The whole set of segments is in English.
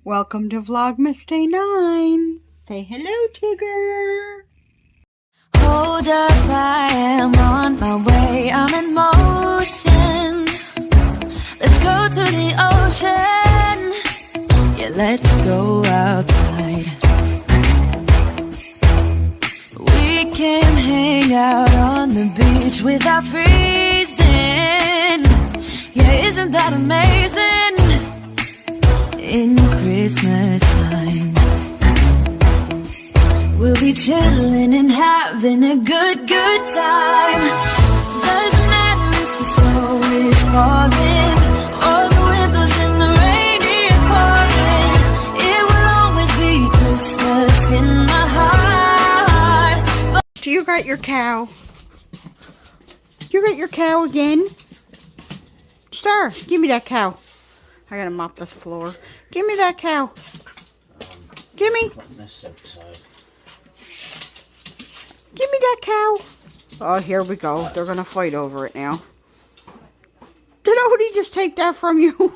Welcome to Vlogmas Day 9. Say hello, Tigger. Hold up, I am on my way. I'm in motion. Let's go to the ocean. Yeah, let's go outside. We can hang out on the beach without freezing. Yeah, isn't that amazing? In Christmas times, we'll be chilling and having a good time. Doesn't matter if the snow is falling or the windows and the rain is pouring. It will always be Christmas in my heart. Do you got your cow? You got your cow again? Star, give me that cow. I gotta mop this floor. Give me that cow. Give me. Give me that cow. Oh, here we go. They're gonna fight over it now. Did Odie just take that from you?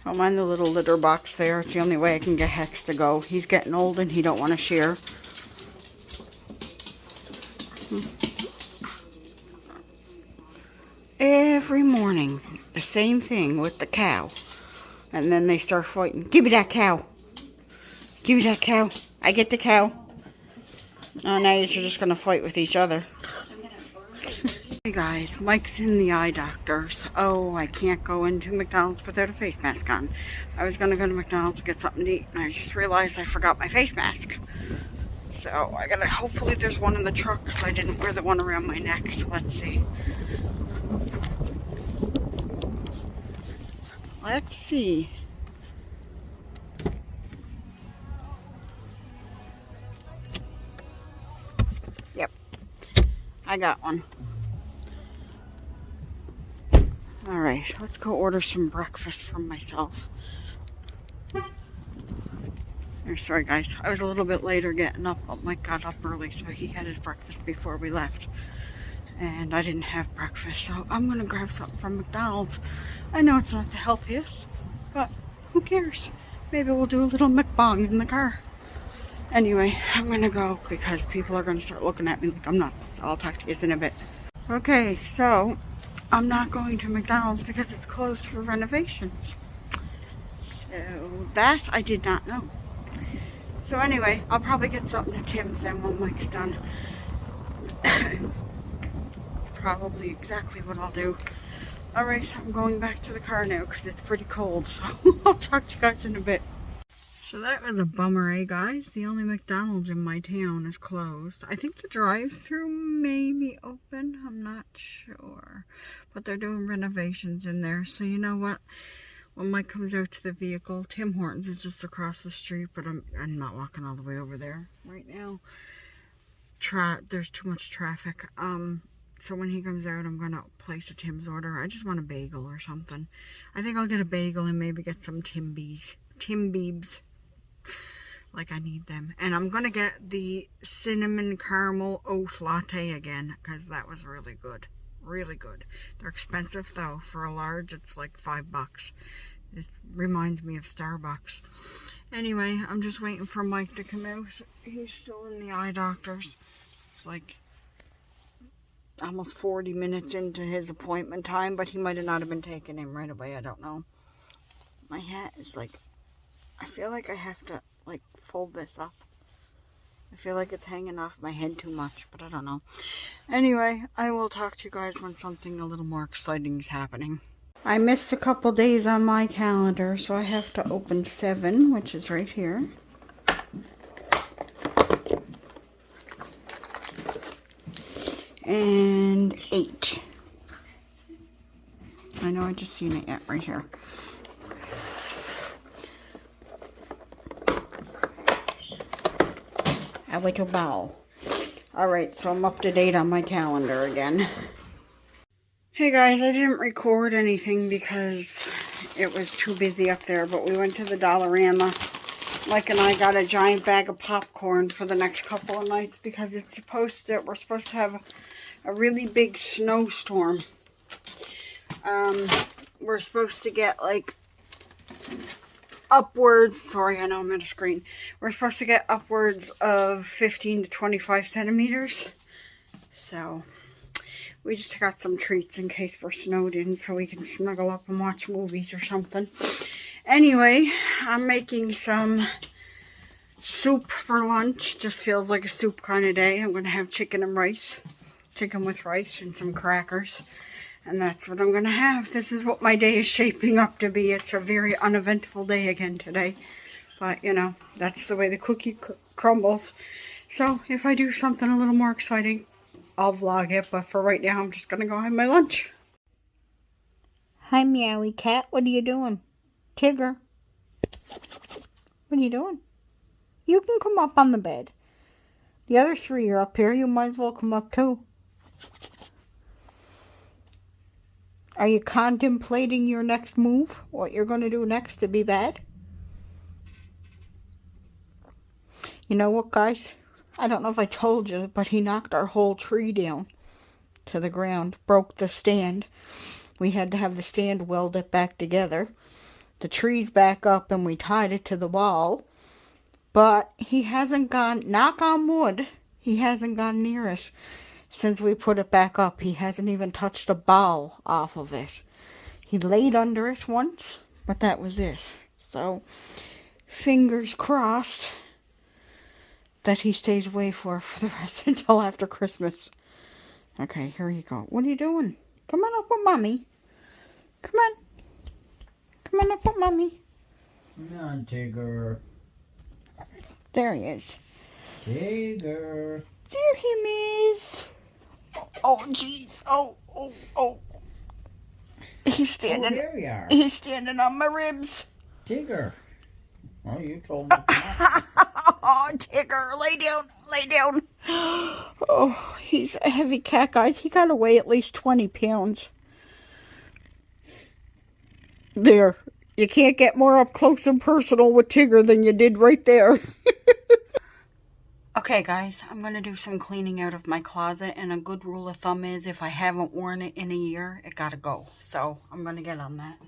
Don't mind the little litter box there. It's the only way I can get Hex to go. He's getting old and he don't want to share. Every morning, the same thing with the cow. And then they start fighting. Give me that cow. Give me that cow. I get the cow. Oh, now you're just going to fight with each other. Hey guys, Mike's in the eye doctor's. Oh, I can't go into McDonald's without a face mask on. I was going to go to McDonald's to get something to eat, and I just realized I forgot my face mask. So, I gotta, hopefully there's one in the truck, because I didn't wear the one around my neck, so let's see. Let's see. Yep, I got one. Alright, let's go order some breakfast for myself. Sorry guys, I was a little bit later getting up, but Mike got up early, so he had his breakfast before we left. And I didn't have breakfast, so I'm going to grab something from McDonald's. I know it's not the healthiest, but who cares? Maybe we'll do a little mukbang in the car. Anyway, I'm going to go because people are going to start looking at me like I'm nuts. So I'll talk to you in a bit. Okay, so I'm not going to McDonald's because it's closed for renovations. So that I did not know. So anyway, I'll probably get something at Tim's then when Mike's done. It's probably exactly what I'll do. Alright, I'm going back to the car now because it's pretty cold, so I'll talk to you guys in a bit. So that was a bummer, eh guys? The only McDonald's in my town is closed. I think the drive-thru may be open, I'm not sure. But they're doing renovations in there, so you know what? When Mike comes out to the vehicle, Tim Hortons is just across the street, but I'm not walking all the way over there right now. There's too much traffic. So when he comes out, I'm going to place a Tim's order. I just want a bagel or something. I think I'll get a bagel and maybe get some Tim Biebs. Like I need them. And I'm going to get the cinnamon caramel oat latte again, because that was really good. Really good. They're expensive though. For a large, it's like $5. It reminds me of Starbucks. Anyway, I'm just waiting for Mike to come out. He's still in the eye doctor's. It's like almost 40 minutes into his appointment time, but he might have not have been taking him right away. I don't know. My hat is like, I feel like I have to like fold this up. I feel like it's hanging off my head too much, but I don't know. Anyway, I will talk to you guys when something a little more exciting is happening. I missed a couple days on my calendar, so I have to open 7, which is right here. And 8. I know I just seen it yet, right here. A little bowl. Alright, so I'm up to date on my calendar again. Hey guys, I didn't record anything because it was too busy up there, but we went to the Dollarama. Mike and I got a giant bag of popcorn for the next couple of nights because we're supposed to have a really big snowstorm. we're supposed to get like upwards, sorry, I know I'm at a screen. We're supposed to get upwards of 15 to 25 centimeters. So we just got some treats in case we're snowed in so we can snuggle up and watch movies or something. Anyway, I'm making some soup for lunch. Just feels like a soup kind of day. I'm going to have chicken and rice. Chicken with rice and some crackers. And that's what I'm going to have. This is what my day is shaping up to be. It's a very uneventful day again today. But, you know, that's the way the cookie crumbles. So, if I do something a little more exciting, I'll vlog it. But for right now, I'm just going to go have my lunch. Hi, Meowie Cat. What are you doing? Tigger. What are you doing? You can come up on the bed. The other three are up here. You might as well come up too. Are you contemplating your next move? What you're going to do next to be bad? You know what, guys? I don't know if I told you, but he knocked our whole tree down to the ground. Broke the stand. We had to have the stand welded back together. The tree's back up and we tied it to the wall. But he hasn't gone, knock on wood, he hasn't gone near it. Since we put it back up, he hasn't even touched a ball off of it. He laid under it once, but that was it. So, fingers crossed that he stays away for the rest until after Christmas. Okay, here you go. What are you doing? Come on up with Mommy. Come on. Come on up with Mommy. Come on, Tigger. There he is. Tigger. There he is. Oh, jeez. Oh. He's standing. Oh, there you are. He's standing on my ribs. Tigger. Oh, you told me. Oh, Tigger, lay down, lay down. Oh, he's a heavy cat, guys. He got to weigh at least 20 pounds. There. You can't get more up close and personal with Tigger than you did right there. Okay, guys, I'm going to do some cleaning out of my closet, and a good rule of thumb is if I haven't worn it in a year, it got to go. So, I'm going to get on that.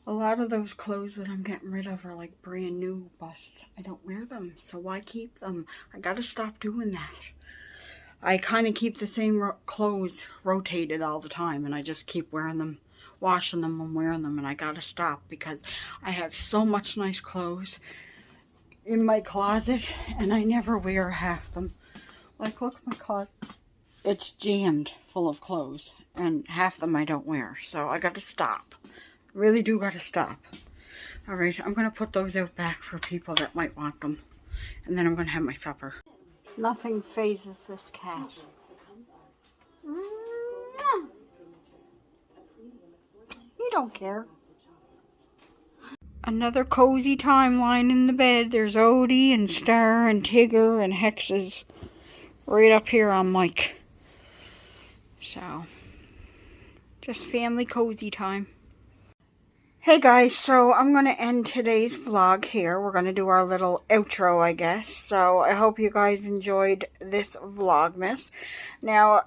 A lot of those clothes that I'm getting rid of are like brand new, but I don't wear them, so why keep them? I gotta stop doing that. I kind of keep the same clothes rotated all the time, and I just keep wearing them, washing them and wearing them, and I gotta stop because I have so much nice clothes in my closet, and I never wear half them. Like, look at my closet. It's jammed full of clothes, and half them I don't wear, so I gotta stop. Really do gotta stop. Alright, I'm gonna put those out back for people that might want them. And then I'm gonna have my supper. Nothing phases this cat. You don't care. Another cozy time lying in the bed. There's Odie and Star and Tigger and Hexes right up here on Mike. So, just family cozy time. Hey guys, so I'm going to end today's vlog here. We're going to do our little outro, I guess. So I hope you guys enjoyed this Vlogmas. Now,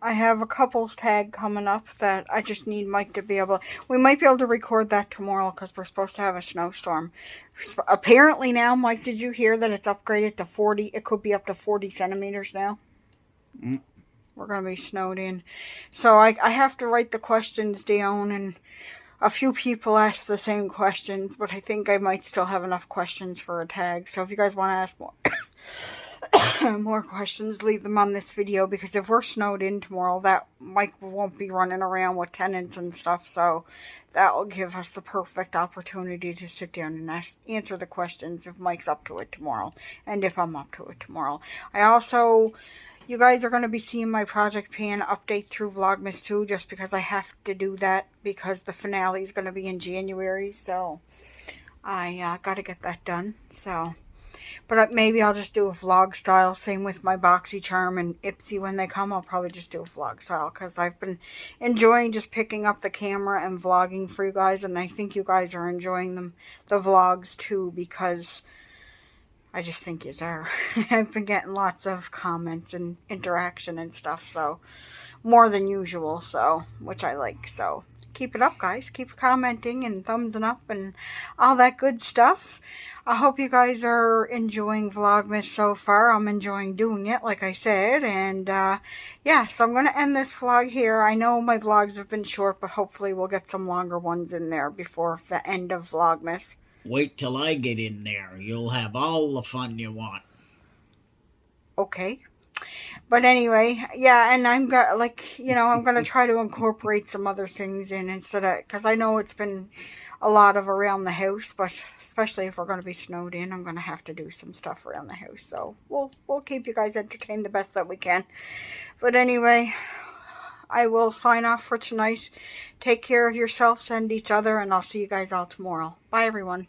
I have a couples tag coming up that I just need Mike to be able... We might be able to record that tomorrow because we're supposed to have a snowstorm. Apparently now, Mike, did you hear that it's upgraded to 40? It could be up to 40 centimeters now. We're going to be snowed in. So I have to write the questions down, and a few people asked the same questions, but I think I might still have enough questions for a tag. So if you guys want to ask more questions, leave them on this video, because if we're snowed in tomorrow, that Mike won't be running around with tenants and stuff. So that will give us the perfect opportunity to sit down and answer the questions if Mike's up to it tomorrow, and if I'm up to it tomorrow. You guys are going to be seeing my Project Pan update through Vlogmas 2, just because I have to do that because the finale is going to be in January. So I got to get that done. So, but maybe I'll just do a vlog style. Same with my BoxyCharm and Ipsy when they come. I'll probably just do a vlog style because I've been enjoying just picking up the camera and vlogging for you guys. And I think you guys are enjoying the vlogs too, because I just think you are. I've been getting lots of comments and interaction and stuff, so more than usual, so which I like. So keep it up, guys. Keep commenting and thumbsing up and all that good stuff. I hope you guys are enjoying Vlogmas so far. I'm enjoying doing it, like I said. And yeah, so I'm going to end this vlog here. I know my vlogs have been short, but hopefully we'll get some longer ones in there before the end of Vlogmas. Wait till I get in there. You'll have all the fun you want. Okay. But anyway, yeah, and I'm going to try to incorporate some other things in instead of, because I know it's been a lot of around the house, but especially if we're going to be snowed in, I'm going to have to do some stuff around the house. So we'll keep you guys entertained the best that we can. But anyway, I will sign off for tonight. Take care of yourselves and each other, and I'll see you guys all tomorrow. Bye, everyone.